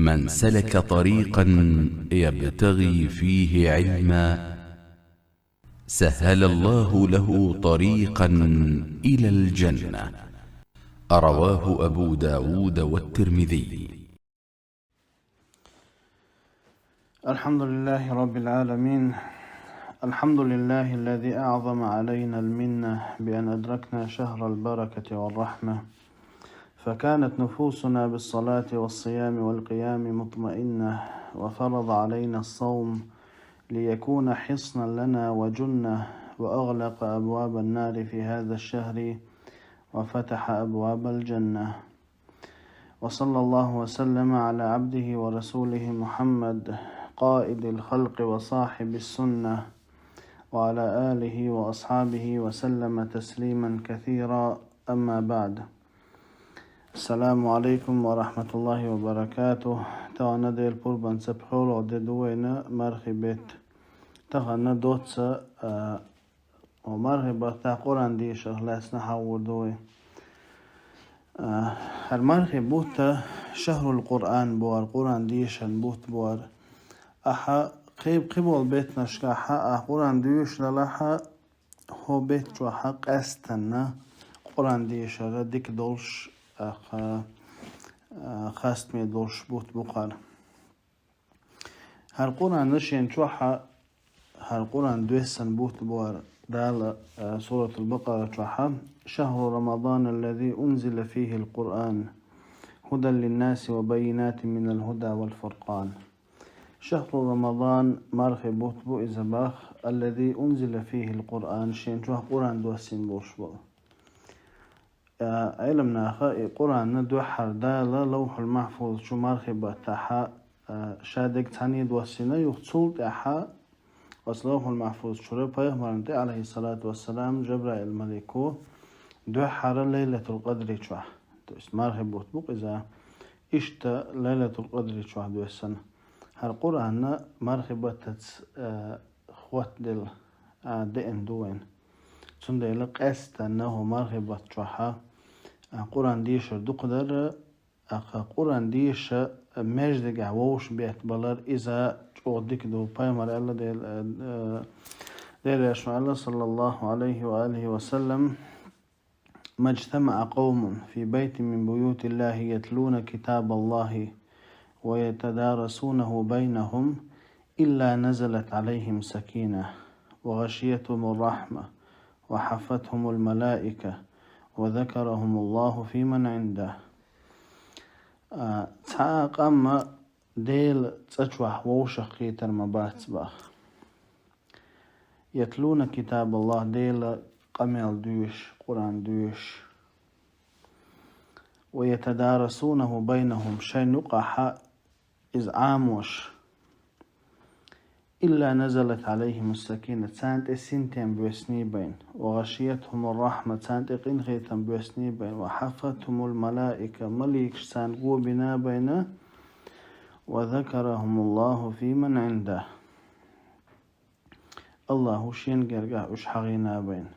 من سلك طريقا يبتغي فيه علما سهل الله له طريقا إلى الجنة. رواه أبو داود والترمذي. الحمد لله رب العالمين. الحمد لله الذي أعظم علينا المنة بأن أدركنا شهر البركة والرحمة، فكانت نفوسنا بالصلاة والصيام والقيام مطمئنة، وفرض علينا الصوم ليكون حصنا لنا وجنة، وأغلق أبواب النار في هذا الشهر وفتح أبواب الجنة. وصلى الله وسلم على عبده ورسوله محمد قائد الخلق وصاحب السنة، وعلى آله وأصحابه وسلم تسليما كثيرا. أما بعد، السلام عليكم ورحمة الله وبركاته. تانا ديل بوربان سبحول وددوين مرحبت تغنى دوتس ومرحبا تا قرآن دي شهلاسنا حاوردوي. المرحب بوتا شهر القرآن بوار قرآن ديشن بوار أحا قبل بيت نشكاحا قرآن ديش للاحا هو بيت وحا قستنا قرآن ديش ردك دولش خاستمي دولش بوت بقار هر قرآن نشين توحا هر قرآن دوسن بوت بوار دال سورة البقرة توحا شهر رمضان الذي أنزل فيه القرآن هدى للناس وبينات من الهدى والفرقان. شهر رمضان مرخب بوتبو إزباخ الذي أنزل فيه القرآن شين توح قرآن دوسين بوشبو علمنا خائي قرآن ندوحر دالا لوح المحفوظ شو مرخب تحا شادك تاني دوسين يختصول تحا وصلوح المحفوظ شو بيغمرن عليه الصلاة والسلام جبرائيل الملكو دوحر ليلة القدر شوح دوس مرخب بوتبو إذا إشتا ليلة القدر شوح دوسن هر قرآن مرخبة خوات دل دئن دوين سنده لق أنه مرخبة شوحا قرآن ديش دقدر قرآن ديش مجد قعوش بيت بلر إذا تودك دو بايمر الله ديل يشمع الله صلى الله عليه وآله وسلم ما اجتمع قوم في بيت من بيوت الله يتلون كتاب الله ويتدارسونه بينهم إلا نزلت عليهم سكينة وغشيتهم الرحمة وحفتهم الملائكة وذكرهم الله في من عنده. تعاق أما ديل تشوح ووشخي ترمبات باخ يتلون كتاب الله ديل قمل دوش قرآن دوش ويتدارسونه بينهم شيء نقح إذ عاموش إلا نزلت عليهم السكينة سانت السنتين بوسني بين وغشيتهم الرحمة سانت قنخيتهم بوسني بين وحفتهم الملائكة مليك سانت قو بنا بين وذكرهم الله في من عنده الله شين قرقع وش حغينا بين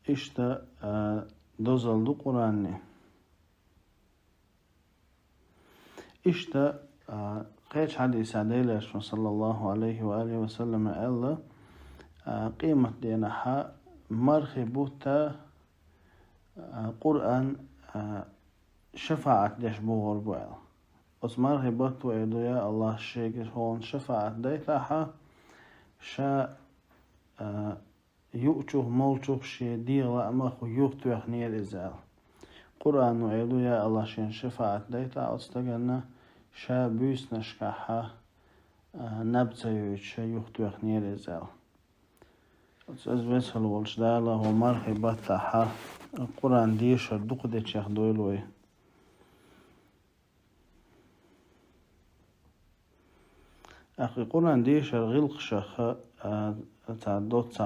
إشتا دوزل دو قرآني إشتا قيش حديث عليه صلى الله عليه وآله وسلم ألا قيمة دينها مرخبوتا قرآن شفاعة ديش بوغر بوال اس مرخبوتو إيدو يا الله الشيك هون شفاعة ديتها شا يؤتوه مولتوه شي ديغلا أماخو يوغتو يخنير إزال قرآن وعيدو يا الله شين شفاعة ديتا أستغلنا شا بيس نشكاحا نبتا يوتشا يوغتو يخنير إزال أزويس هالولش دالا هو مرحبا تاحا القرآن ديشا دوقدي تشيخ دويلوي أخي قرآن ديشا غلق شخ تعدوت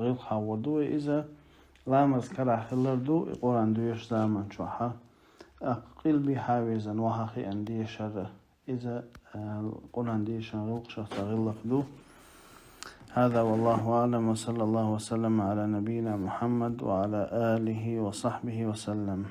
غلق حاودوي إذا لامز كرا خلردو قرآن ديش زامن شوحا أقل بحاوزا وحاقي أن ديشا إذا قرآن ديشا غلق شخ غلق دو. هذا والله أعلم، وصلى الله وسلم على نبينا محمد وعلى آله وصحبه وسلم.